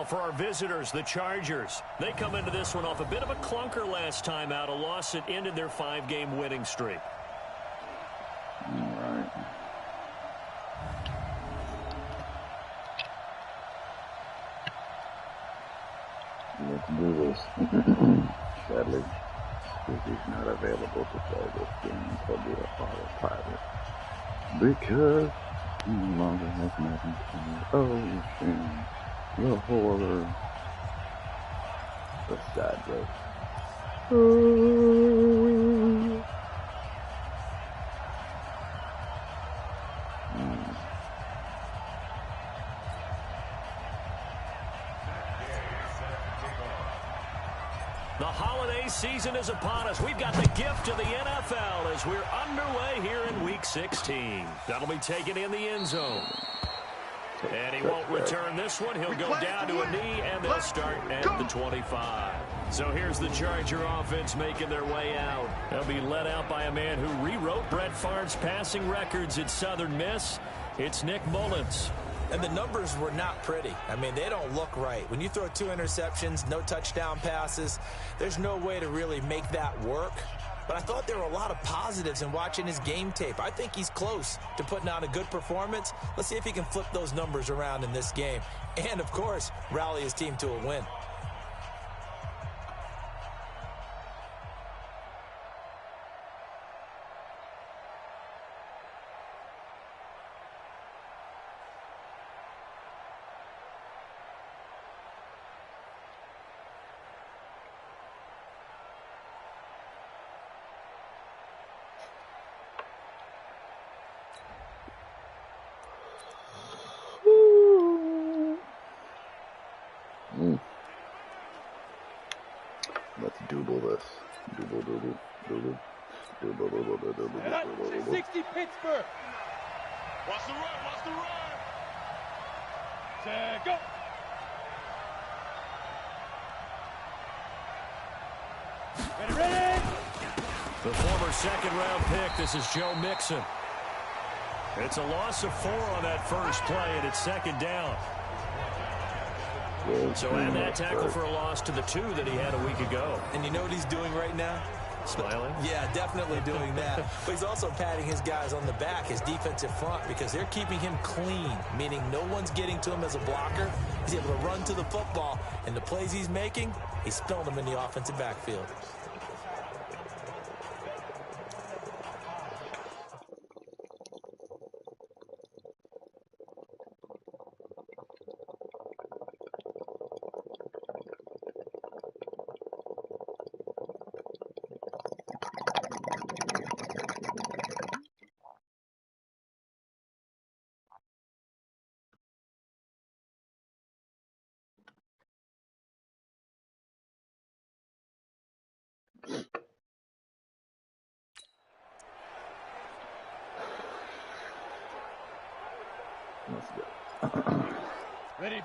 Now for our visitors, the Chargers. They come into this one off a bit of a clunker last time out, a loss that ended their 5-game winning streak. All right. Let's do this. Sadly, Squizzy's not available to play this game for the autopilot because he no longer has Madden 20. Oh, shame. The horror. The sad joke. The holiday season is upon us. We've got the gift of the NFL as we're underway here in Week 16. That'll be taken in the end zone. And he won't return this one. He'll go down to a knee, and they'll start at the 25. So here's the Charger offense making their way out. They'll be led out by a man who rewrote Brett Favre's passing records at Southern Miss. It's Nick Mullins. And the numbers were not pretty. I mean, they don't look right. When you throw 2 interceptions, no touchdown passes, there's no way to really make that work. But I thought there were a lot of positives in watching his game tape. I think he's close to putting out a good performance. Let's see if he can flip those numbers around in this game. And, of course, rally his team to a win. Let's doodle this. Doodle, doodle, doodle. Doodle, doodle, doodle, doodle, doodle. 60 Pittsburgh. Watch the run, watch the run. Set, go. Ready, ready. The former second-round pick, this is Joe Mixon. It's a loss of 4 on that first play, and it's second down. So add that tackle for a loss to the 2 that he had a week ago. And you know what he's doing right now? Smiling? Yeah, definitely doing that. But he's also patting his guys on the back, his defensive front, because they're keeping him clean, meaning no one's getting to him as a blocker. He's able to run to the football, and the plays he's making, he's spilling them in the offensive backfield.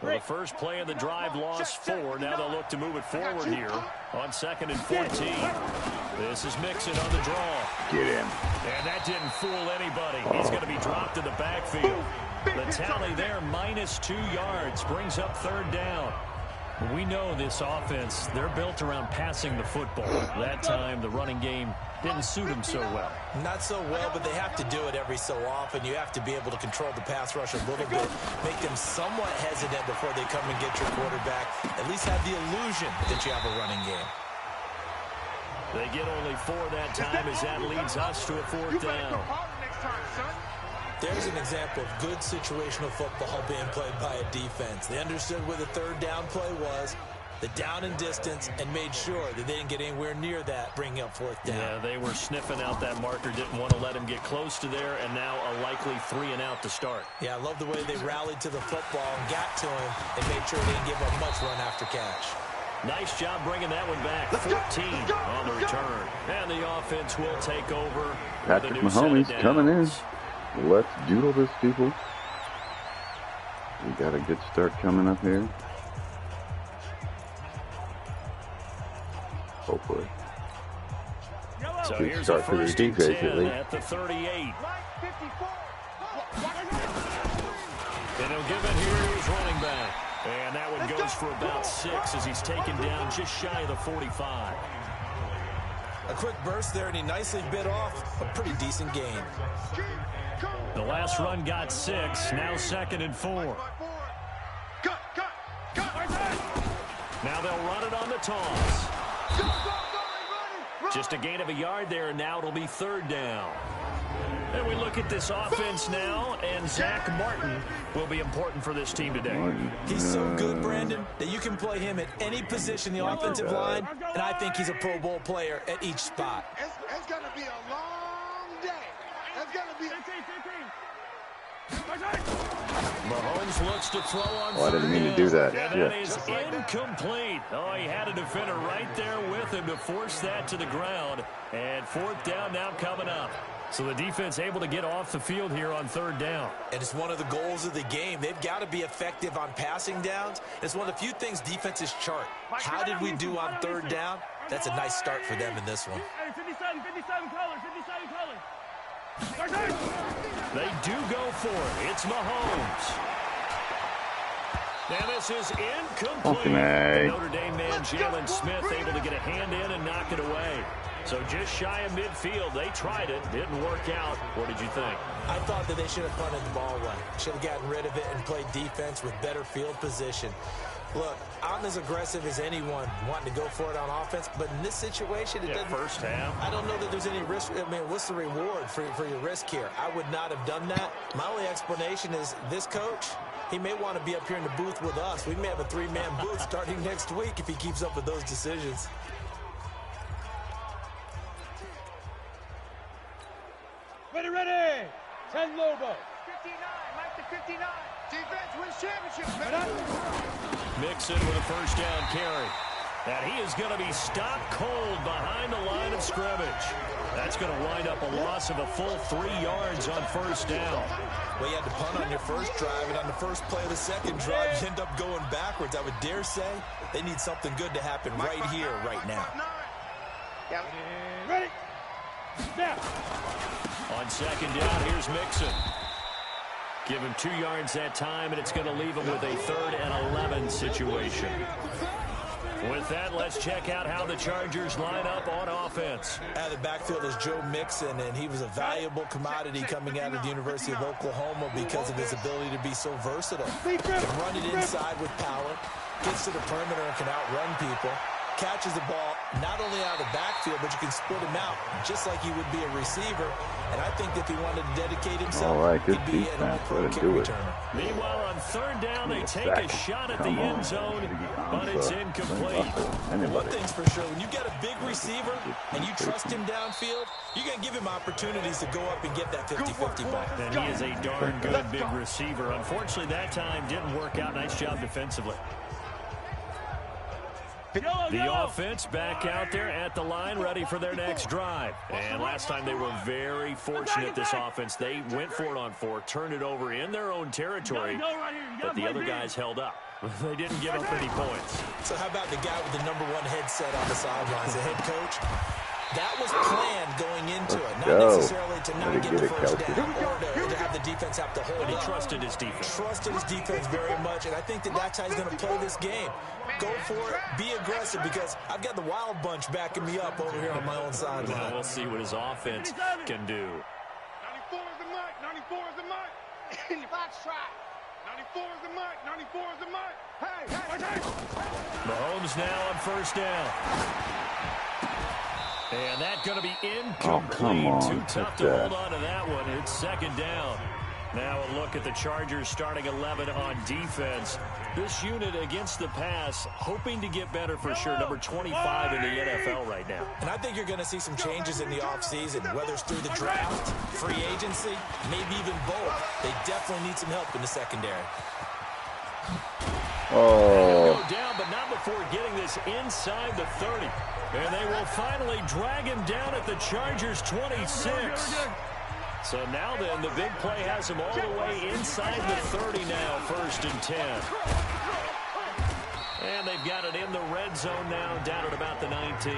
Well, the first play of the drive lost 4. Now they'll look to move it forward here on 2nd and 14. This is Mixon on the draw. Get him. And that didn't fool anybody. He's going to be dropped in the backfield. The tally there, -2 yards, brings up 3rd down. We know this offense, they're built around passing the football. That time, the running game didn't suit him so well. Not so well, but they have to do it every so often. You have to be able to control the pass rush a little bit, make them somewhat hesitant before they come and get your quarterback. At least have the illusion that you have a running game. They get only 4 that time as that leads us to a 4th down. There's an example of good situational football being played by a defense. They understood where the 3rd down play was, the down and distance, and made sure that they didn't get anywhere near that, bringing up 4th down. Yeah, they were sniffing out that marker, didn't want to let him get close to there, and now a likely 3 and out to start. Yeah, I love the way they rallied to the football and got to him and made sure they didn't give up much run after catch. Nice job bringing that one back. 14 on the return. And the offense will take over. Patrick Mahomes coming in. Let's doodle this, people. We got a good start coming up here. Hopefully. So Good here's start a for the first and defense, 10 at least. at the 38. And he'll give it here to his running back. And that one goes for about 6 as he's taken down just shy of the 45. A quick burst there, and he nicely bit off a pretty decent gain. The last run got 6, now 2nd and 4. Now they'll run it on the toss. Just a gain of a yard there, and now it'll be 3rd down. And we look at this offense now, and Zach Martin will be important for this team today. He's so good, Brandon, that you can play him at any position in the offensive line, and I think he's a Pro Bowl player at each spot. It's going to be a long day. It's going to be Mahomes looks to throw on I didn't mean to do that. And that is incomplete. Oh, he had a defender right there with him to force that to the ground. And 4th down now coming up. So the defense able to get off the field here on 3rd down. And it's one of the goals of the game. They've got to be effective on passing downs. It's one of the few things defenses chart. How did we do on 3rd down? That's a nice start for them in this one. 57 colors. They do go for it. It's Mahomes. And this is incomplete. The Notre Dame man, Jalen Smith, able to get a hand in and knock it away. So just shy of midfield. They tried it. Didn't work out. What did you think? I thought that they should have punted the ball away. Should have gotten rid of it and played defense with better field position. Look, I'm as aggressive as anyone wanting to go for it on offense, but in this situation, it doesn't. First half. I don't know that there's any risk. I mean, what's the reward for your risk here? I would not have done that. My only explanation is this coach, he may want to be up here in the booth with us. We may have a 3-man booth starting next week if he keeps up with those decisions. Ready. 10 Lobo. 59. Mike the 59. Defense wins championship. Mixon with a first down carry. And he is going to be stopped cold behind the line of scrimmage. That's going to wind up a loss of a full 3 yards on 1st down. Well, you had to punt on your first drive, and on the first play of the second drive, you end up going backwards. I would dare say they need something good to happen right here, right now. Ready. Snap. On 2nd down, here's Mixon. Give him 2 yards that time, and it's going to leave him with a 3rd and 11 situation. With that, let's check out how the Chargers line up on offense. Out of the backfield is Joe Mixon, and he was a valuable commodity coming out of the University of Oklahoma because of his ability to be so versatile. He can run it inside with power, gets to the perimeter and can outrun people, catches the ball not only out of the backfield, but you can split him out just like he would be a receiver. And I think if he wanted to dedicate himself, he'd be an all-pro kick returner. Meanwhile, on 3rd down, they take a shot at the end zone, but it's incomplete. One thing's for sure, when you get a big receiver and you trust him downfield, you're going to give him opportunities to go up and get that 50-50 ball. And he is a darn good big receiver. Unfortunately, that time didn't work out. Nice job defensively. The offense back out there at the line, ready for their next drive. And last time they were very fortunate, this offense. They went for it on 4, turned it over in their own territory, but the other guys held up. They didn't give up any points. So how about the guy with the #1 headset on the sidelines, the head coach? That was planned going into it, not necessarily to not get the first down or to have the defense have to hold it. He trusted his defense. Trusted his defense very much, and I think that's how he's going to play this game. Go for it, be aggressive, because I've got the Wild Bunch backing me up over here on my own sideline. Now we'll see what his offense can do. 94 is the mic. 94 is the mic. Box try. 94 is the mic. 94 is the mic. Hey. Mahomes now on 1st down. And that's going to be incomplete. Too tough to hold on to that one. It's 2nd down. Now a look at the Chargers starting 11 on defense. This unit against the pass, hoping to get better for sure. Number 25 in the NFL right now. And I think you're going to see some changes in the offseason, whether it's through the draft, free agency, maybe even both. They definitely need some help in the secondary. Go down, but not before getting this inside the 30. And they will finally drag him down at the Chargers' 26. So now then, the big play has him all the way inside the 30 now, 1st and 10. And they've got it in the red zone now, down at about the 19.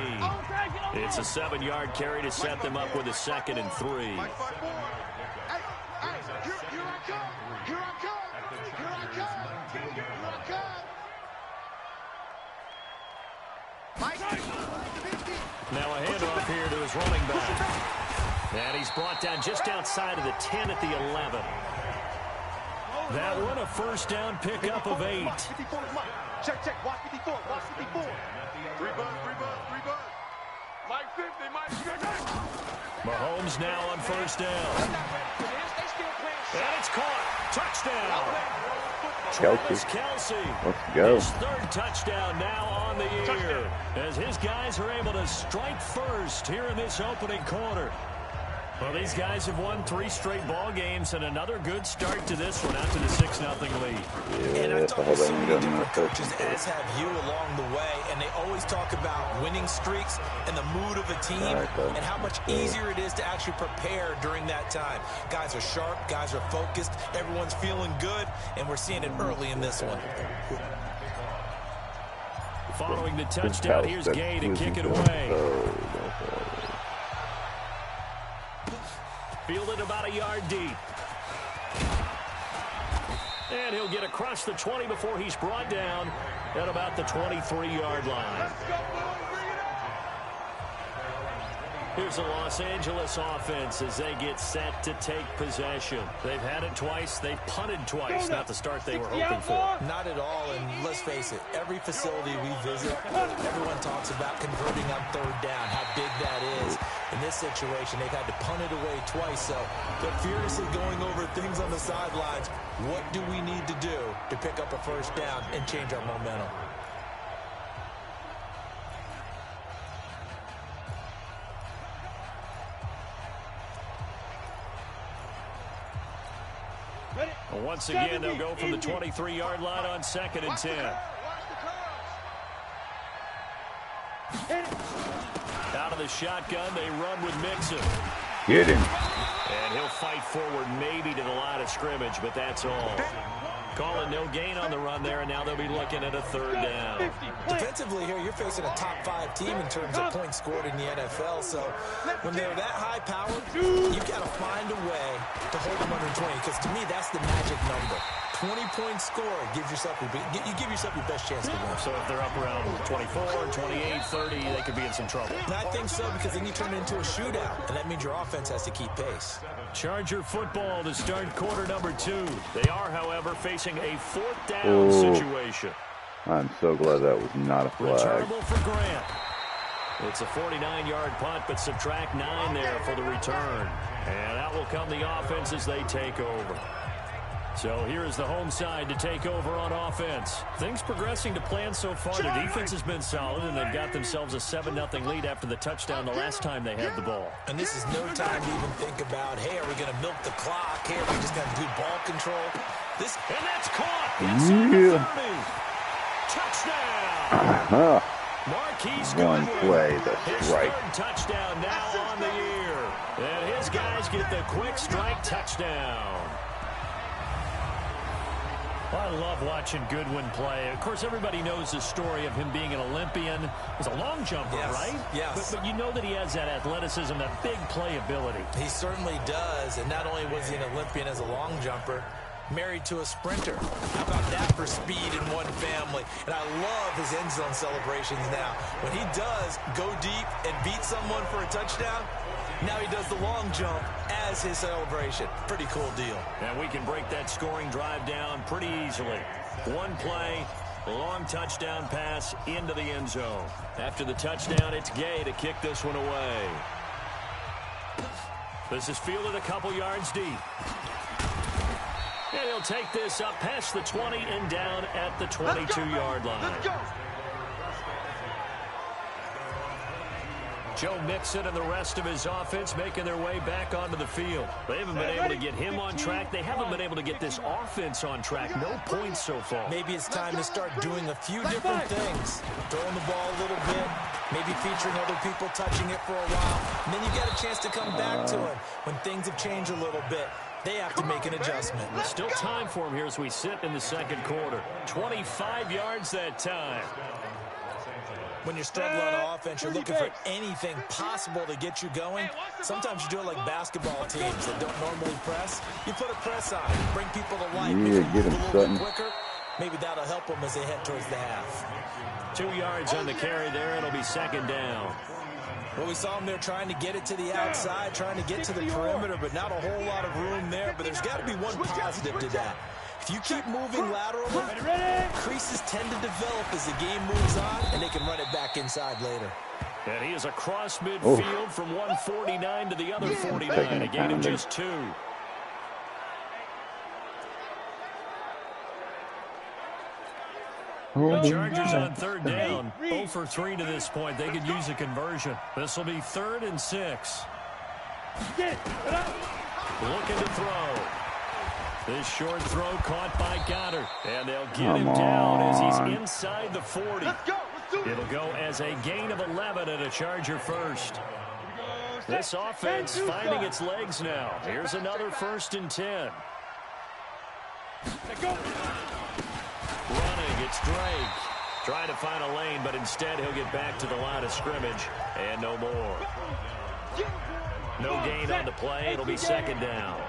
It's a 7-yard carry to set them up with a 2nd and 3. Here I come. Now a handoff here to his running back. And he's brought down just outside of the 10 at the 11. That one a first down pickup of 8. Check, check. Watch 54. Watch 54. 3 buzz. Mike 50. Mike 50. Mahomes now on first down. And it's caught. Touchdown. Travis Kelce. Let's go. His 3rd touchdown now on the year. As his guys are able to strike first here in this opening quarter. Well, these guys have won 3 straight ball games and another good start to this one out to the 6-0 lead. Yeah, And I've talked to so many different coaches, coaches, as have you, along the way, and they always talk about winning streaks and the mood of a team and how much easier it is to actually prepare during that time. Guys are sharp, guys are focused, everyone's feeling good, and we're seeing it early in this one. Following the touchdown, here's Gay to kick it away. Fielded about a yard deep. And he'll get across the 20 before he's brought down at about the 23-yard line. Here's the Los Angeles offense as they get set to take possession. They've had it twice. They've punted twice. Not the start they were hoping for. Not at all, and let's face it, every facility we visit, everyone talks about converting on 3rd down, how big that is. In this situation, they've had to punt it away twice, so they're furiously going over things on the sidelines. What do we need to do to pick up a first down and change our momentum? Well, once again, they'll go from the 23-yard line on 2nd and 10. Out of the shotgun, they run with Mixon. Get him. And he'll fight forward maybe to the line of scrimmage, but that's all. Calling no gain on the run there, and now they'll be looking at a 3rd down. Defensively here, you're facing a top 5 team in terms of points scored in the NFL, so when they're that high powered, you've got to find a way to hold them under 20, because to me, that's the magic number. 20-point score, you give yourself your best chance to win. So if they're up around 24, 28, 30, they could be in some trouble. And I think so, because then you turn it into a shootout, and that means your offense has to keep pace. Charger football to start quarter number 2. They are, however, facing a 4th down situation. I'm so glad that was not a flag. Returnable for Grant. It's a 49-yard punt, but subtract 9 there for the return. And out will come the offense as they take over. So here is the home side to take over on offense. Things progressing to plan so far. Their defense has been solid, and they've got themselves a 7-0 lead after the touchdown the last time they had the ball. And this is no time to even think about, hey, are we going to milk the clock? Hey, are we just going to do ball control? And that's caught. Inside the 30. Touchdown. Marquise One play, his right. 3rd touchdown now on the year. And his guys get the quick strike touchdown. Well, I love watching Goodwin play. Of course, everybody knows the story of him being an Olympian. He's a long jumper, right? Yes. But you know that he has that athleticism, that big playability. He certainly does. And not only was he an Olympian as a long jumper, married to a sprinter. How about that for speed in one family? And I love his end zone celebrations now. When he does go deep and beat someone for a touchdown, now he does the long jump as his celebration. Pretty cool deal. And we can break that scoring drive down pretty easily. One play, long touchdown pass into the end zone. After the touchdown, it's Gay to kick this one away. This is fielded a couple yards deep. And he'll take this up past the 20 and down at the 22-yard line. Let's go. Joe Mixon and the rest of his offense making their way back onto the field. They haven't been able to get him on track. They haven't been able to get this offense on track. No points so far. Maybe it's time to start doing a few different things. Throwing the ball a little bit, maybe featuring other people touching it for a while. And then you get a chance to come back to it when things have changed a little bit. They have to make an adjustment. Still time for him here as we sit in the second quarter. 25 yards that time. When you're struggling on offense, you're looking for anything possible to get you going. Sometimes you do it like basketball teams that don't normally press. You put a press on, bring people to life, Yeah, get him, a little Sutton. bit quicker. Maybe that'll help them as they head towards the half. 2 yards on the carry there. It'll be second down. Well, we saw him there trying to get it to the outside, trying to get to the perimeter, but not a whole lot of room there. But there's got to be one positive to that. If you keep moving laterally, creases tend to develop as the game moves on, and they can run it back inside later. And he is across midfield from 149 to the other 49, a gain of just 2. The Chargers on third down, 0 for 3 to this point. They could use a conversion. This will be 3rd and 6. Looking to throw. This short throw caught by Goddard. And they'll get him down as he's inside the 40. It'll go as a gain of 11 and a Charger first. This offense finding its legs now. Here's another 1st and 10. Running, it's Drake. Trying to find a lane, but instead he'll get back to the line of scrimmage. And no more. No gain on the play. It'll be 2nd down.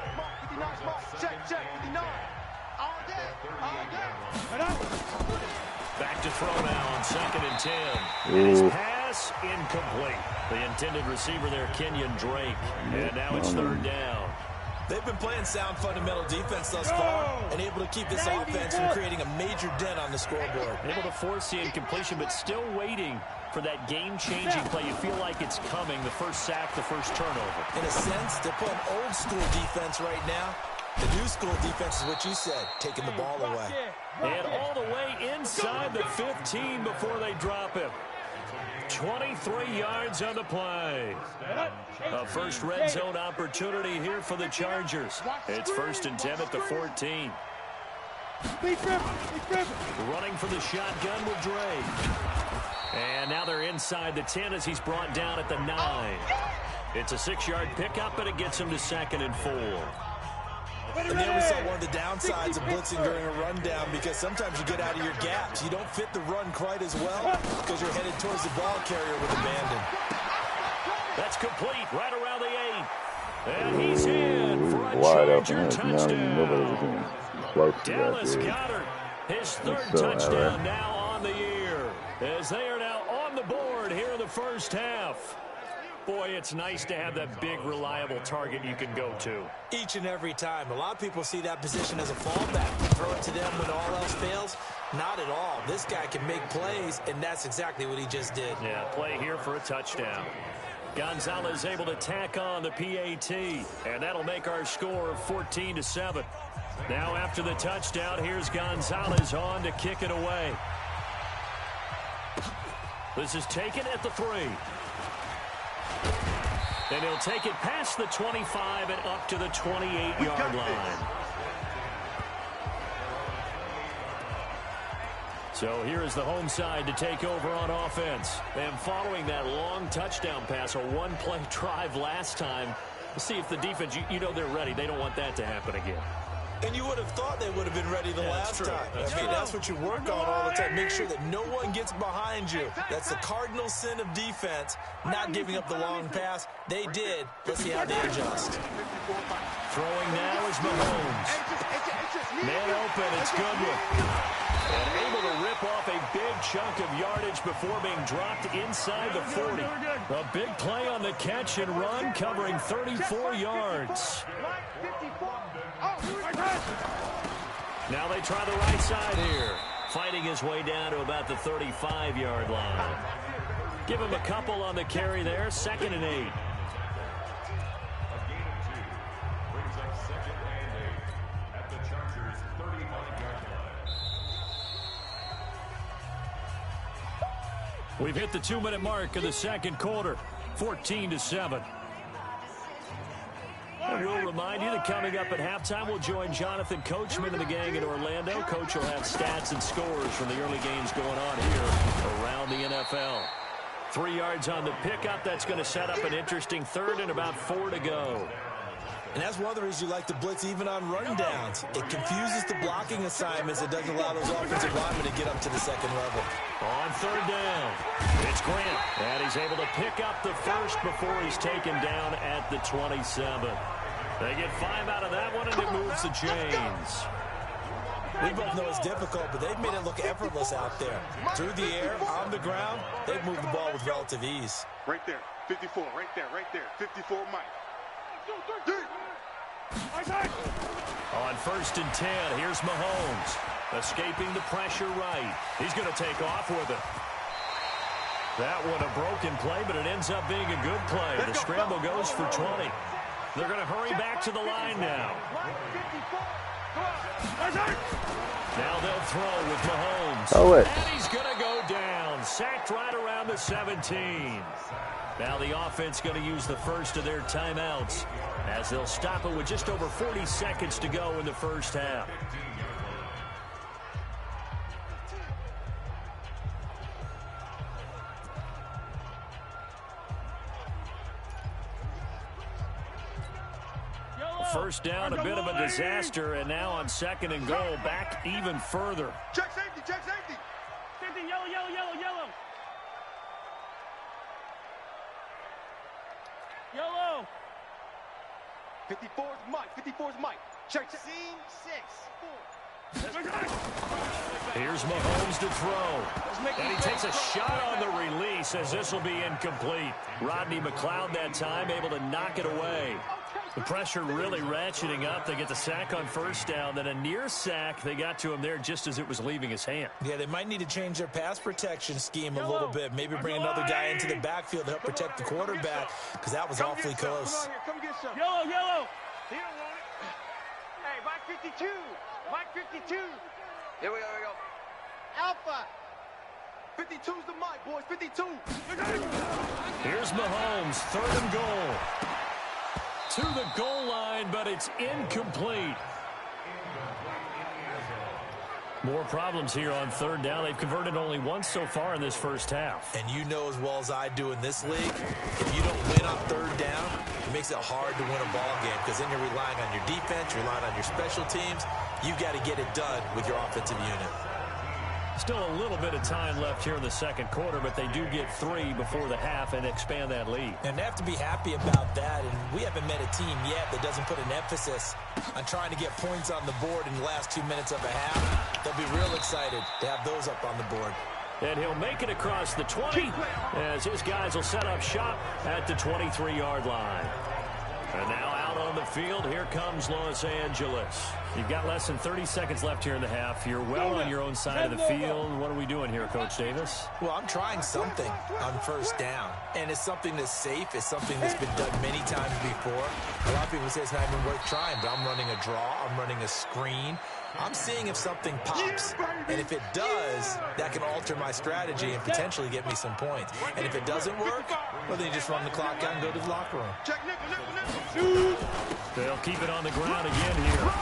Back to throw now on 2nd and 10. And his pass incomplete. The intended receiver there, Kenyon Drake. And now it's 3rd down. They've been playing sound fundamental defense thus far and able to keep this offense from creating a major dent on the scoreboard. Able to force the incompletion, but still waiting for that game-changing play. You feel like it's coming, the first sack, the first turnover. In a sense, they're playing old-school defense right now. The new-school defense is what you said, taking the ball away. And all the way inside the 15 before they drop him. 23 yards on the play. A first red zone opportunity here for the Chargers. It's 1st and 10 at the 14. Running for the shotgun with Drake. And now they're inside the 10 as he's brought down at the 9. It's a 6-yard pickup, and it gets him to 2nd and 4. And there we saw one of the downsides of blitzing during a rundown, because sometimes you get out of your gaps. You don't fit the run quite as well because you're headed towards the ball carrier with abandon. That's complete right around the 8. And he's in for a Charger touchdown. Dallas Goddard, his 3rd touchdown now on the year, as they are now on the board here in the first half. Boy, it's nice to have that big, reliable target you can go to. Each and every time. A lot of people see that position as a fallback. Throw it to them when all else fails. Not at all. This guy can make plays, and that's exactly what he just did. Yeah, play here for a touchdown. Gonzalez able to tack on the PAT, and that'll make our score 14-7. Now after the touchdown, here's Gonzalez on to kick it away. This is taken at the 3. And he'll take it past the 25 and up to the 28-yard line. So here is the home side to take over on offense. And following that long touchdown pass, a one-play drive last time, see if the defense, you know they're ready. They don't want that to happen again. And you would have thought they would have been ready the last time. That's what you work on all the time. Make sure that no one gets behind you. That's the cardinal sin of defense, not giving up the long pass. They did. Let's see how they adjust. Throwing now is Mahomes. Man open, it's Goodwin. And able to rip off a big chunk of yardage before being dropped inside the 40. A big play on the catch and run, covering 34 yards. Now they try the right side here. Fighting his way down to about the 35-yard line. Give him a couple on the carry there. 2nd and 8. We've hit the 2-minute mark of the second quarter. 14-7. And we'll remind you that coming up at halftime, we'll join Jonathan Coachman and the gang in Orlando. Coach will have stats and scores from the early games going on here around the NFL. 3 yards on the pickup. That's going to set up an interesting 3rd and about 4 to go. And that's one of the reasons you like to blitz even on rundowns. It confuses the blocking assignments. It doesn't allow those offensive linemen to get up to the second level. On 3rd down, it's Grant. And he's able to pick up the first before he's taken down at the 27. They get 5 out of that one, and it moves the chains. We both know it's difficult, but they've made it look effortless out there. Through the air, on the ground, they've moved the ball with relative ease. Right there, 54, right there, 54, Mike. On 1st and 10, here's Mahomes. Escaping the pressure right. He's going to take off with it. That one a broken play, but it ends up being a good play. The scramble goes for 20. They're going to hurry back to the line now. Now they'll throw with Mahomes. And he's going to go down. Sacked right around the 17. Now the offense going to use the first of their timeouts as they'll stop it with just over 40 seconds to go in the first half. First down, a bit of a disaster, and now on 2nd and goal, back even further. Check safety, check safety. Safety, yellow, yellow, yellow, yellow. Yellow. 54's Mike, 54's Mike. Check. Scene 6. Here's Mahomes to throw. And he takes a shot on the release as this will be incomplete. Rodney McLeod that time able to knock it away. The pressure really ratcheting up. They get the sack on 1st down. Then a near sack. They got to him there just as it was leaving his hand. Yeah, they might need to change their pass protection scheme a little bit. Maybe bring another guy into the backfield to help protect the quarterback because that was awfully close. Yellow, yellow. He don't want it. Hey, Mike 52. Mike 52. Here we go. Alpha. 52's the Mike, boys, 52. Here's Mahomes, 3rd and goal. To the goal line, but it's incomplete. More problems here on 3rd down. They've converted only once so far in this first half. And you know as well as I do in this league, if you don't win on 3rd down, it makes it hard to win a ball game because then you're relying on your defense, you're relying on your special teams. You got to get it done with your offensive unit. Still a little bit of time left here in the 2nd quarter, but they do get 3 before the half and expand that lead. And they have to be happy about that, and we haven't met a team yet that doesn't put an emphasis on trying to get points on the board in the last 2 minutes of a half. They'll be real excited to have those up on the board. And he'll make it across the 20 as his guys will set up shop at the 23-yard line. And now out on the field, here comes Los Angeles. You've got less than 30 seconds left here in the half. You're well on your own side of the field. What are we doing here, Coach Davis? Well, I'm trying something on 1st down. And it's something that's safe. It's something that's been done many times before. A lot of people say it's not even worth trying, but I'm running a draw. I'm running a screen. I'm seeing if something pops. And if it does, that can alter my strategy and potentially get me some points. And if it doesn't work, well, then you just run the clock out and go to the locker room. They'll keep it on the ground again here.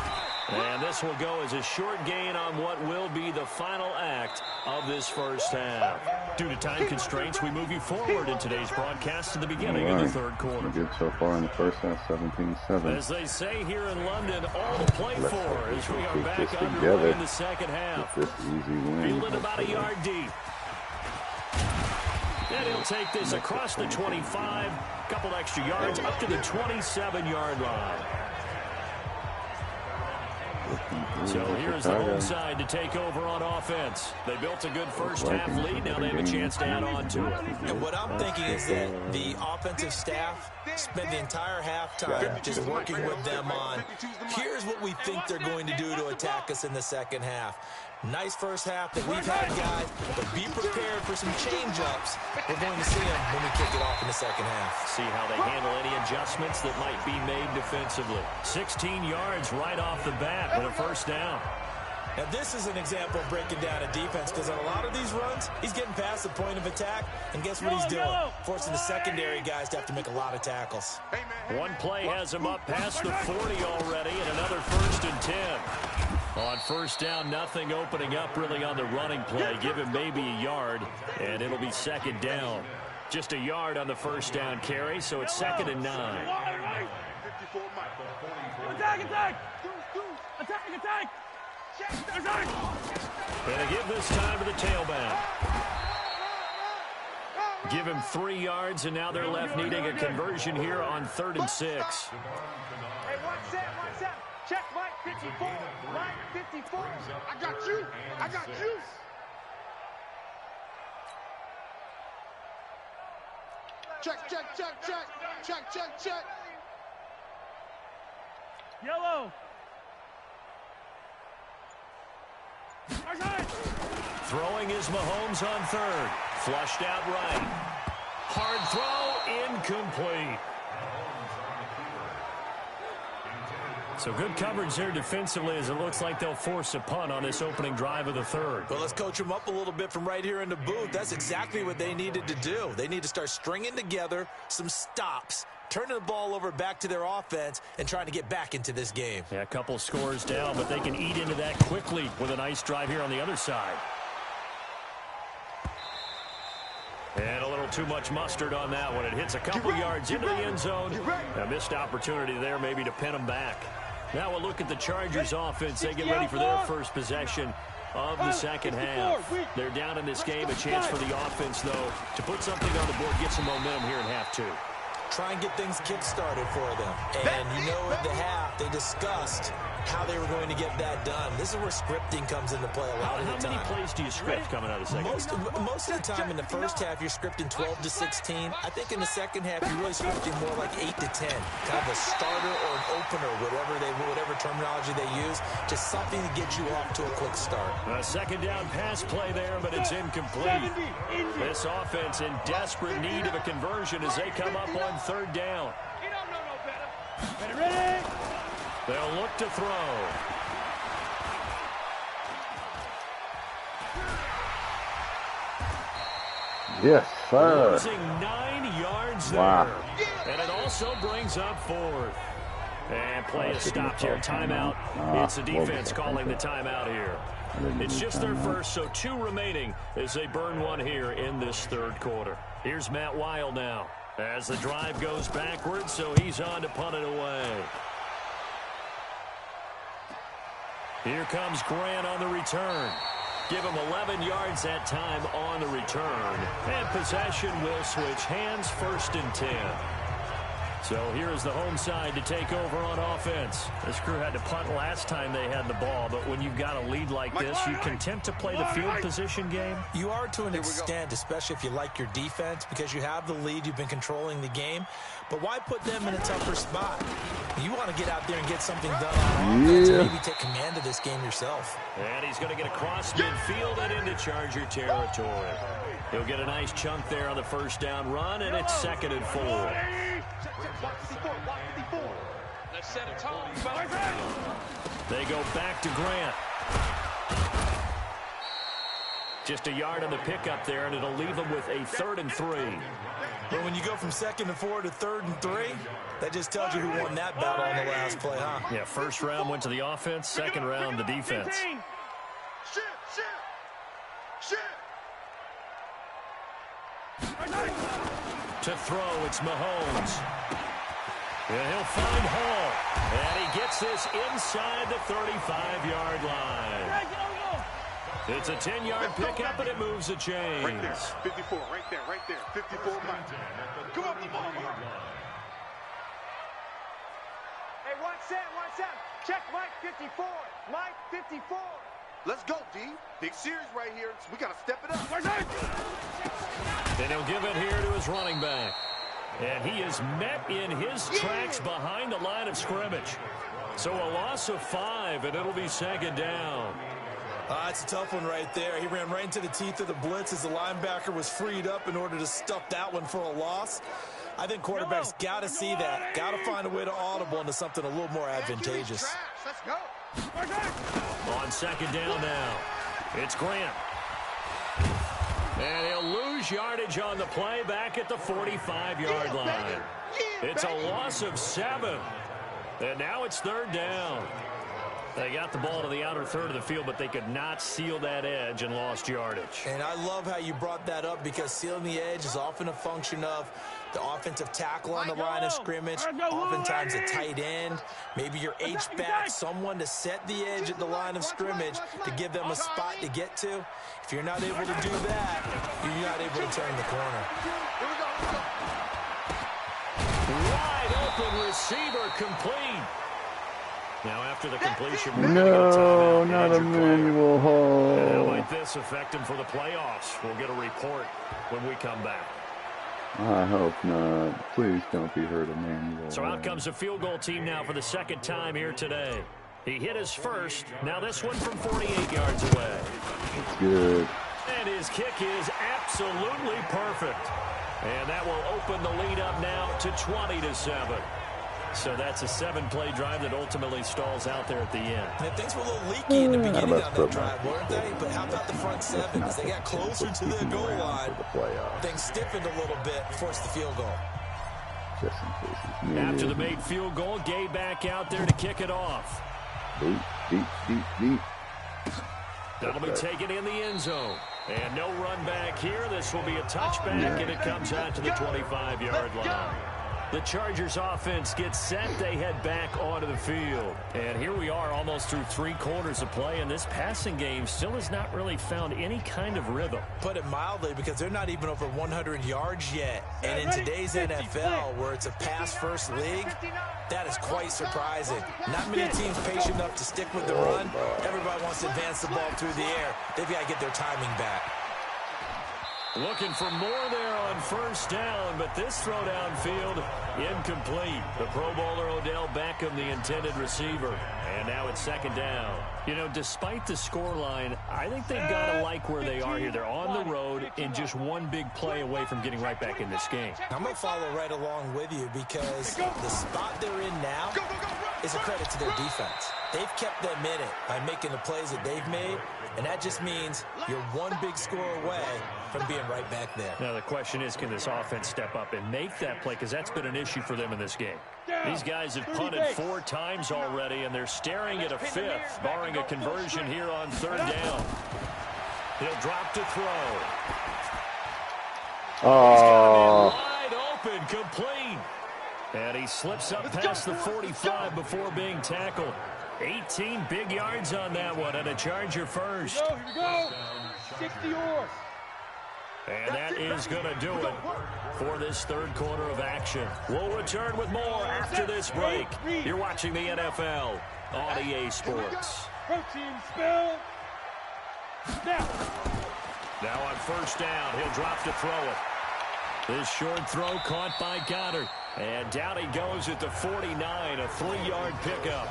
And this will go as a short gain on what will be the final act of this first half. Due to time constraints, we move you forward in today's broadcast to the beginning of the 3rd quarter. Good so far in the first half, 17-7. As they say here in London, all to play for as we are back underway in the 2nd half. This easy win. Fielded about a yard deep. And he'll take this across the 25, couple extra yards up to the 27-yard line. So here's the home side to take over on offense. They built a good first half lead. Now they have a chance to add on to it. And what I'm thinking is that the offensive staff spent the entire halftime just working with them on, here's what we think they're going to do to attack us in the 2nd half. Nice first half that we've had, guys, but be prepared for some change-ups. We're going to see them when we kick it off in the 2nd half. See how they handle any adjustments that might be made defensively. 16 yards right off the bat with a first down. Now, this is an example of breaking down a defense because on a lot of these runs, he's getting past the point of attack, and guess what he's doing? Forcing the secondary guys to have to make a lot of tackles. One play has him up past the 40 already, and another 1st and 10. On 1st down, nothing opening up really on the running play. Give him maybe a yard, and it'll be 2nd down. Just a yard on the 1st down carry, so it's 2nd and 9. Attack, attack! Attack, attack! Attack! And they give this time to the tailback. Give him 3 yards, and now they're left needing a conversion here on 3rd and 6. Hey, watch that, watch that. Check Mike 54. Mike 54. I got you. I got you. Check, check, check, check. Check, check, check. Yellow. Throwing is Mahomes on third. Flushed out right. Hard throw, incomplete. So good coverage there defensively as it looks like they'll force a punt on this opening drive of the third. Well, let's coach them up a little bit from right here in the booth. That's exactly what they needed to do. They need to start stringing together some stops, turning the ball over back to their offense, and trying to get back into this game. Yeah, a couple scores down, but they can eat into that quickly with a nice drive here on the other side. And a little too much mustard on that one. It hits a couple yards into the end zone. A missed opportunity there maybe to pin them back. Now we'll look at the Chargers offense. They get ready for their first possession of the second half. They're down in this game. A chance for the offense, though, to put something on the board, get some momentum here in half two. Try and get things kick-started for them. And you know at the half, they discussed how they were going to get that done. This is where scripting comes into play a lot of the time. How many plays do you script coming out of the second half? Most of the time in the first half, you're scripting 12 to 16. I think in the second half, you're really scripting more like 8 to 10. Kind of a starter or an opener, whatever terminology they use. Just something to get you off to a quick start. A second down pass play there, but it's incomplete. This offense in desperate need of a conversion as they come up on third down. You don't know no better. Ready? They'll look to throw. Yes, sir. Losing 9 yards there. Wow. And it also brings up fourth. And play is stopped here. Timeout. It's the defense calling the timeout here. It's just their first, so 2 remaining as they burn one here in this third quarter. Here's Matt Weil now as the drive goes backwards, so he's on to punt it away. Here comes Grant on the return. Give him 11 yards that time on the return. And possession will switch hands, 1st and 10. So here is the home side to take over on offense. This crew had to punt last time they had the ball, but when you've got a lead like this, you content to play the field position game? You are to an extent, especially if you like your defense, because you have the lead, you've been controlling the game. But why put them in a tougher spot? You want to get out there and get something done on offense, and maybe take command of this game yourself. And he's going to get across midfield and into Charger territory. He'll get a nice chunk there on the first down run, and it's 2nd and 4. Let's set a tone. They go back to Grant. Just a yard on the pickup there, and it'll leave them with a 3rd and 3. But when you go from 2nd and 4 to 3rd and 3, that just tells you who won that battle on the last play, huh? Yeah, first round went to the offense, second round the defense. To throw, it's Mahomes. And he'll find Hall. And he gets this inside the 35-yard line. It's a 10-yard pickup, and it moves the chains. Right there, 54, right there. 54, Mike. Come on, come on. Hey, watch that. Check Mike 54. Mike 54. Let's go, D. Big series right here. We got to step it up. And he'll give it here to his running back. And he is met in his tracks behind the line of scrimmage. So a loss of 5, and it'll be 2nd down. It's a tough one right there. He ran right into the teeth of the blitz as the linebacker was freed up in order to stuff that one for a loss. I think quarterbacks got to see that. Got to find a way to audible into something a little more advantageous. Let's go. On 2nd down now, it's Grant. And he'll lose yardage on the play back at the 45-yard line. It's a loss of 7. And now it's 3rd down. They got the ball to the outer third of the field, but they could not seal that edge and lost yardage. And I love how you brought that up, because sealing the edge is often a function of the offensive tackle on the line of scrimmage, oftentimes a tight end, maybe your H-back, someone to set the edge at the line of scrimmage to give them a spot to get to. If you're not able to do that, you're not able to turn the corner. Wide open receiver complete. Now after the completion, No, not a manual hold. And how might this affect him for the playoffs? We'll get a report when we come back. I hope not. Please don't be hurt, Emmanuel. So out comes the field goal team now for the second time here today. He hit his first. Now this one from 48 yards away. It's good. And his kick is absolutely perfect. And that will open the lead up now to 20-7. So that's a 7-play drive that ultimately stalls out there at the end. And things were a little leaky in the beginning on that drive, weren't they? But how about the front seven? As they got closer to the goal line, things stiffened a little bit, forced the field goal. Just in case it's needed. After the made field goal, Gay back out there to kick it off. Deep. That'll be taken in the end zone. And no run back here. This will be a touchback, and it comes out to the 25-yard line. The Chargers offense gets set. They head back onto the field. And here we are almost through 3 quarters of play, and this passing game still has not really found any kind of rhythm. Put it mildly, because they're not even over 100 yards yet. And in today's NFL, where it's a pass-first league, that is quite surprising. Not many teams patient enough to stick with the run. Everybody wants to advance the ball through the air. They've got to get their timing back. Looking for more there on first down, but this throw downfield incomplete. The Pro Bowler Odell Beckham, the intended receiver. And now it's second down. You know, despite the scoreline, I think they've got to like where they are here. They're on the road and just one big play away from getting right back in this game. I'm going to follow right along with you, because the spot they're in now is a credit to their defense. They've kept them in it by making the plays that they've made, and that just means you're one big score away from being right back there. Now the question is, can this offense step up and make that play? Because that's been an issue for them in this game. These guys have punted 4 times already, and they're staring at a 5th, barring a conversion here on 3rd down. He'll drop to throw. He's got it wide open, complete. And he slips up past the 45 before being tackled. 18 big yards on that one, and a Charger first. Here we go. 60 yours. And that is going to do it for this 3rd quarter of action. We'll return with more after this break. You're watching the NFL on EA Sports. Protein spill. Snap. Now on first down, he'll drop to throw it. This short throw caught by Goddard. And down he goes at the 49, a 3-yard pickup.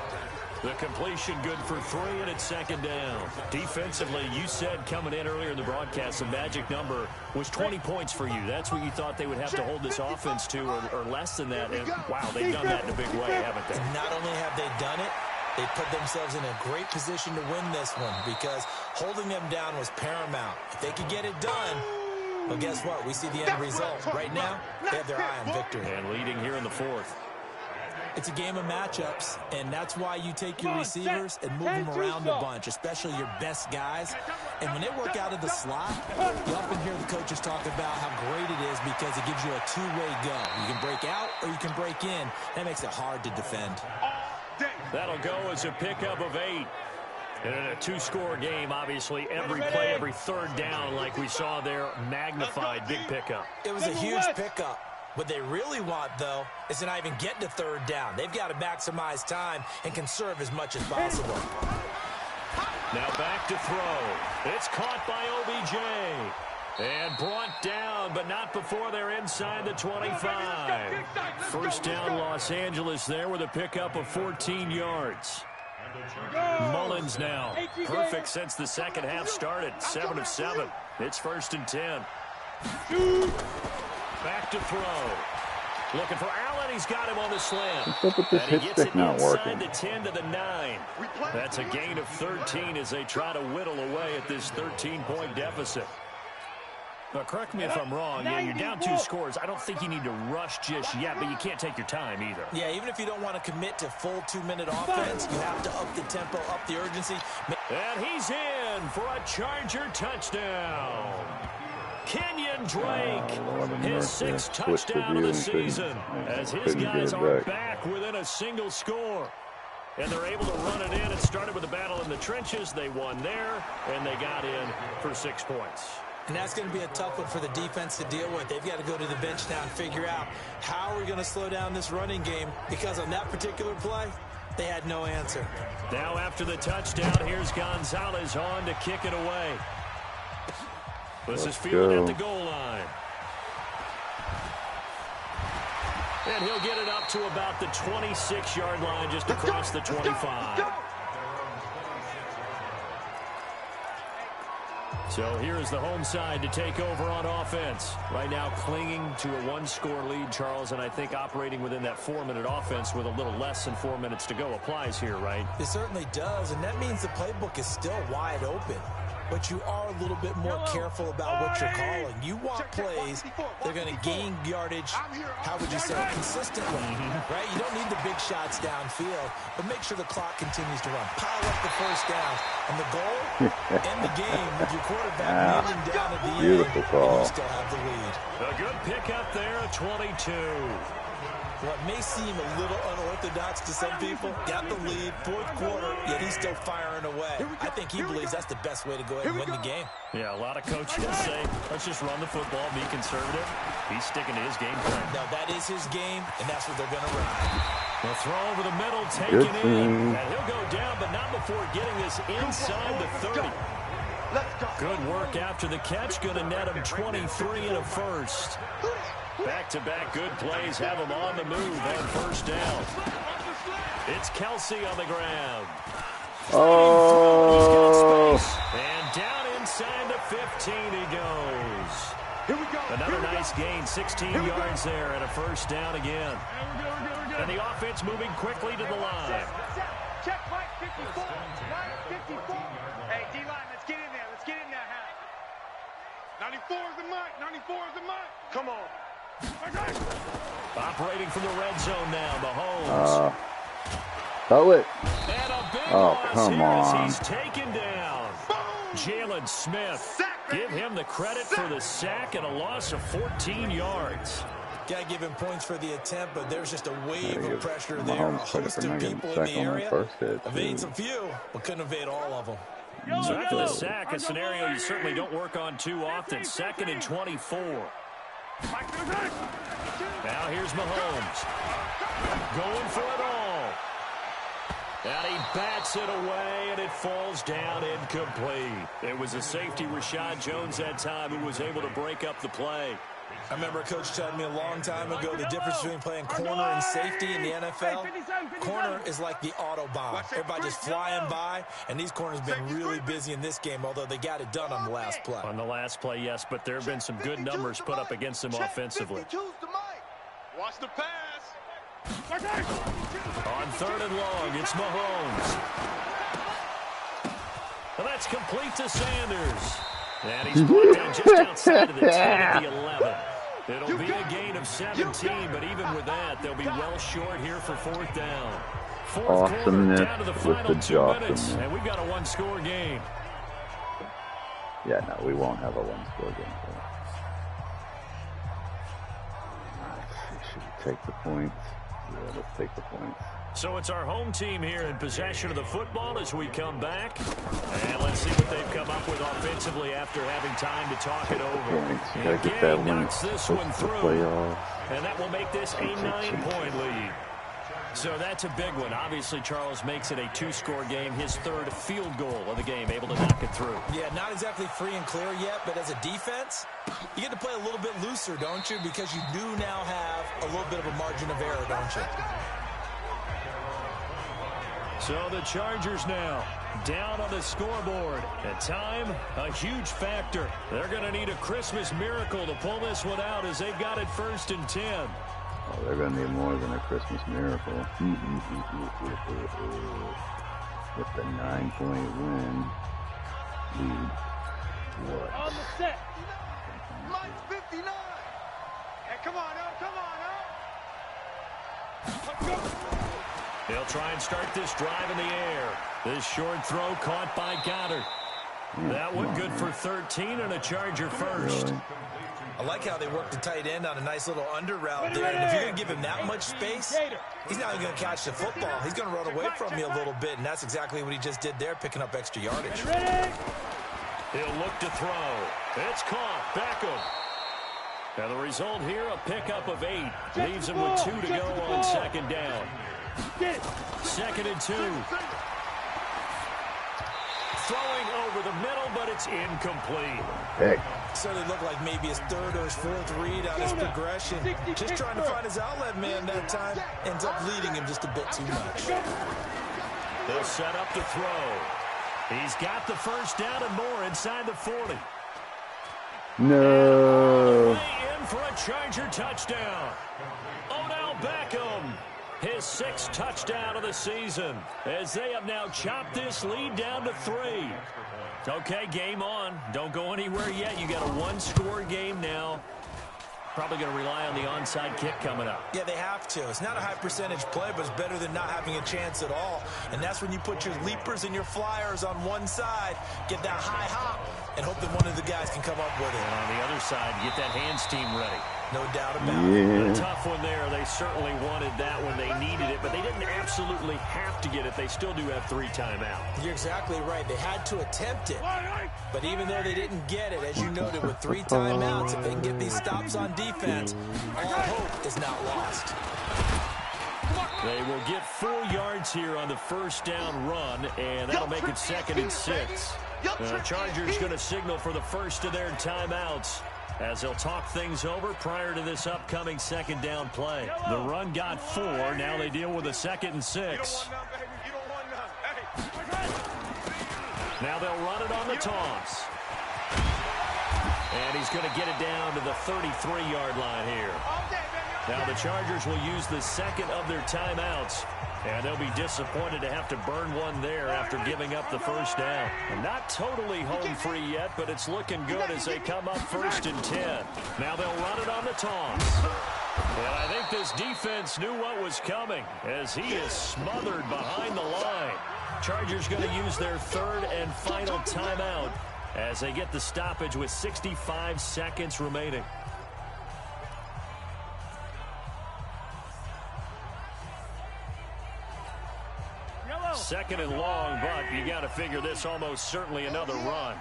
The completion good for 3, and it's second down. Defensively, you said coming in earlier in the broadcast, the magic number was 20 points for you. That's what you thought they would have to hold this offense to, or less than that. And, wow, they've done that in a big way, haven't they? And not only have they done it, they put themselves in a great position to win this one, because holding them down was paramount. If they could get it done, well, guess what? We see the end result. Right now, they have their eye on victory. And leading here in the 4th. It's a game of matchups, and that's why you take your receivers and move them around a bunch, especially your best guys. And when they work out of the slot, you often hear the coaches talk about how great it is, because it gives you a 2-way go. You can break out or you can break in. That makes it hard to defend. That'll go as a pickup of 8. And in a 2-score game, obviously, every play, every 3rd down, like we saw there, magnified, big pickup. It was a huge pickup. What they really want, though, is to not even get to 3rd down. They've got to maximize time and conserve as much as possible. Now back to throw. It's caught by OBJ. And brought down, but not before they're inside the 25. First down, Los Angeles there with a pickup of 14 yards. Mullins now. Perfect since the second half started. 7 of 7. It's 1st and 10. Back to throw. Looking for Allen. He's got him on the slant. What's up with this hit stick not working? The 10 to the 9. That's a gain of 13 as they try to whittle away at this 13-point deficit. Now, correct me if I'm wrong. Yeah, you're down 2 scores. I don't think you need to rush just yet, but you can't take your time either. Yeah, even if you don't want to commit to full 2-minute offense, you have to up the tempo, up the urgency. And he's in for a Charger touchdown. Kenyon Drake, his 6th touchdown of the season, as his guys are back within a single score. And they're able to run it in. It started with a battle in the trenches. They won there, and they got in for 6 points. And that's going to be a tough one for the defense to deal with. They've got to go to the bench now and figure out how we're going to slow down this running game, because on that particular play, They had no answer. Now after the touchdown, here's Gonzalez on to kick it away. This is fielded at the goal line. And he'll get it up to about the 26-yard line, just across the 25. So here's the home side to take over on offense. Right now clinging to a one-score lead, Charles, and I think operating within that 4-minute offense with a little less than 4 minutes to go applies here, right? It certainly does, and that means the playbook is still wide open. But you are a little bit more careful about what you're calling. You want plays that are going to gain yardage, how would you say, consistently, right? You don't need the big shots downfield, but make sure the clock continues to run. Pile up the first down, and the goal, end the game with your quarterback kneeling down at the beautiful end, call. and you still have the lead. A good pickup there at 22. What may seem a little unorthodox to some people, got the lead, fourth quarter, yet he's still firing away. I think he believes that's the best way to go ahead and win the game. Yeah, a lot of coaches say, let's just run the football, be conservative. He's sticking to his game plan. No, that is his game, and that's what they're going to run. The throw over the middle, taken in. And he'll go down, but not before getting this inside the 30. Good work after the catch. Going to net him 23 and a first. Back-to-back good plays have him on the move on first down. It's Kelsey on the ground. Oh! And down inside the 15 he goes. Another nice gain, 16 yards there, and a first down again. And the offense moving quickly to the line. Check Mike 54. Mike 54. Hey, D-line, let's get in there. Let's get in there, Hal. 94 is the Mike. 94 is the Mike. Come on. Operating from the red zone now, Mahomes. Throw it. And a big Oh, loss come here on. as he's taken down. Jalen Smith. Give him the credit for the sack and a loss of 14 yards. Got to give him points for the attempt, but there's just a wave of pressure there. A Mahomes credit host for of not getting people in sacked the on that area. first hit, too. Evades a few, but couldn't evade all of them. So after the sack, a scenario you certainly don't work on too often. 2nd and 24. Now here's Mahomes. Going for it all. And he bats it away, and it falls down incomplete. It was a safety, Rashad Jones, that time, who was able to break up the play. I remember a coach telling me a long time ago the difference between playing corner and safety in the NFL. Corner is like the Autobahn. Everybody just flying by, and these corners have been really busy in this game, although they got it done on the last play. On the last play, yes, but there have been some good numbers put up against them offensively. Watch the pass. On 3rd and long, it's Mahomes. And that's complete to Sanders. And he's brought down just outside of the 10 at the 11. It'll be a gain of 17, but even with that, they'll be well short here for 4th down. Fourth quarter, down to the final 2 minutes, and we've got a one-score game. Yeah, no, we won't have a one-score game. Should we take the points? Yeah, let's take the points. So it's our home team here in possession of the football as we come back. And let's see what they've come up with offensively after having time to talk it over. Gotta get that win. Knocks this one through. Playoffs. And that will make this a 9-point lead. So that's a big one. Obviously, Charles makes it a 2-score game. His 3rd field goal of the game, able to knock it through. Yeah, not exactly free and clear yet, but as a defense, you get to play a little bit looser, don't you? Because you do now have a little bit of a margin of error, don't you? So the Chargers now down on the scoreboard. At time, a huge factor. They're going to need a Christmas miracle to pull this one out as they've got it 1st and 10. Oh, they're going to need more than a Christmas miracle. With the 9-point win lead. What? On the set. Mike 59. Hey, come on up, come on up. They'll try and start this drive in the air. This short throw caught by Goddard. That one good for 13 and a Charger first. I like how they work the tight end on a nice little under route there. And if you're going to give him that much space, he's not even going to catch the football. He's going to run away from you a little bit, and that's exactly what he just did there, picking up extra yardage. He'll look to throw. It's caught. Beckham. And the result here, a pickup of 8. Leaves him with 2 to go on 2nd down. 2nd and 2. Throwing over the middle, but it's incomplete. Heck. So it looked like maybe his 3rd or his 4th read on his progression. Just trying to find his outlet man that time. Ends up leading him just a bit too much. They'll set up to throw. He's got the first down and more inside the 40. No. Way in for a Charger touchdown. Odell Beckham. His 6th touchdown of the season, as they have now chopped this lead down to 3. Okay, game on. Don't go anywhere yet. You got a 1-score game now. Probably going to rely on the onside kick coming up. Yeah, they have to. It's not a high percentage play, but it's better than not having a chance at all. And that's when you put your leapers and your flyers on one side, get that high hop, and hope that one of the guys can come up with it. And on the other side, get that hands team ready. No doubt about it. A tough one there. They certainly wanted that when they needed it, but they didn't absolutely have to get it. They still do have 3 timeouts. You're exactly right. They had to attempt it. But even though they didn't get it, as you noted, with 3 timeouts, if they can get these stops on defense, all hope is not lost. They will get 4 yards here on the first down run, and that'll make it 2nd and 6. The Chargers going to signal for the first of their timeouts, as they'll talk things over prior to this upcoming 2nd down play. The run got 4. Now they deal with a 2nd and 6. Now they'll run it on the toss. And he's going to get it down to the 33-yard line here. Now the Chargers will use the 2nd of their timeouts, and they'll be disappointed to have to burn one there after giving up the first down. And not totally home free yet, but it's looking good as they come up 1st and 10. Now they'll run it on the toss. And I think this defense knew what was coming, as he is smothered behind the line. Chargers going to use their 3rd and final timeout as they get the stoppage with 65 seconds remaining. Second and long, but you got to figure this almost certainly another run.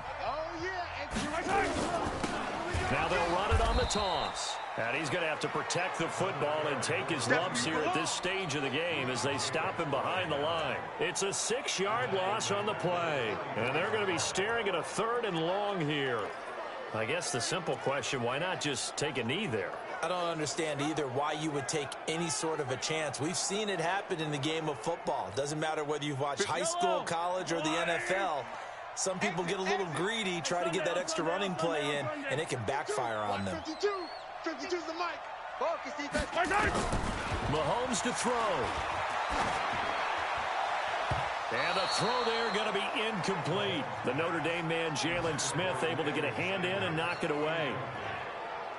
Now they'll run it on the toss. And he's going to have to protect the football and take his lumps here at this stage of the game as they stop him behind the line. It's a 6-yard loss on the play. And they're going to be staring at a 3rd and long here. I guess the simple question, why not just take a knee there? I don't understand either why you would take any sort of a chance. We've seen it happen in the game of football. Doesn't matter whether you've watched high school, college, or the NFL. Some people get a little greedy, try to get that extra running play in, and it can backfire on them. 52's the mic. Focus, defense. Mahomes to throw. And the throw there going to be incomplete. The Notre Dame man, Jalen Smith, able to get a hand in and knock it away.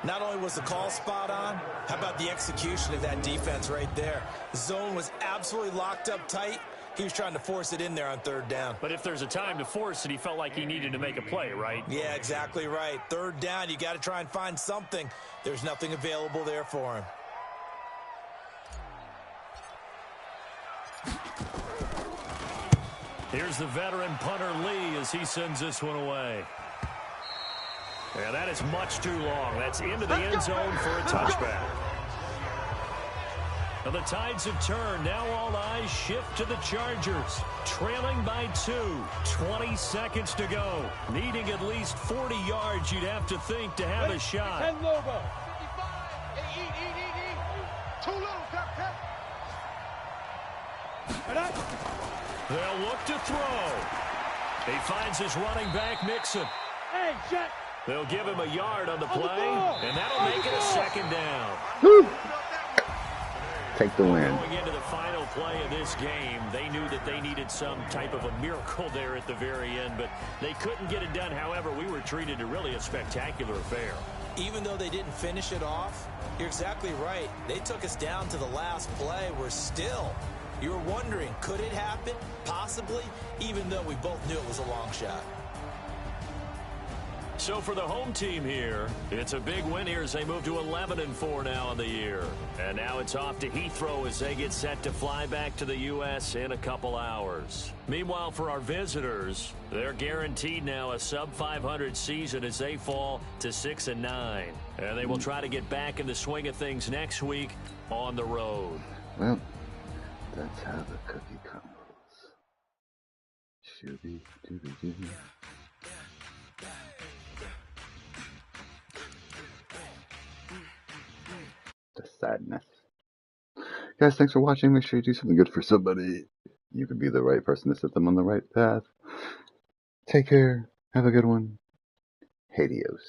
Not only was the call spot on, how about the execution of that defense right there? The zone was absolutely locked up tight. He was trying to force it in there on 3rd down. But if there's a time to force it, he felt like he needed to make a play, right? Yeah, exactly right. 3rd down, you got to try and find something. There's nothing available there for him. Here's the veteran punter Lee as he sends this one away. Yeah, that is much too long. That's into the end zone for a touchback. Now the tides have turned. Now all eyes shift to the Chargers. Trailing by 2. 20 seconds to go. Needing at least 40 yards, you'd have to think, to have a shot. 10 Lobo. 55. Hey, eat. Too little, cut. They'll look to throw. He finds his running back, Mixon. Hey, Jet. They'll give him a yard on the play, and that'll make it a 2nd down. Woo. Take the win. Going into the final play of this game, they knew that they needed some type of a miracle there at the very end, but they couldn't get it done. However, we were treated to really a spectacular affair. Even though they didn't finish it off, you're exactly right. They took us down to the last play. We're still, you were wondering, could it happen? Possibly, even though we both knew it was a long shot. So for the home team here, it's a big win here as they move to 11-4 now in the year. And now it's off to Heathrow as they get set to fly back to the U.S. in a couple hours. Meanwhile, for our visitors, they're guaranteed now a sub-500 season as they fall to 6-9. And they will try to get back in the swing of things next week on the road. Well, Let's have a cookie combos. Shooby dooby dooby. The sadness. Guys, thanks for watching. Make sure you do something good for somebody. You could be the right person to set them on the right path. Take care. Have a good one. Adios.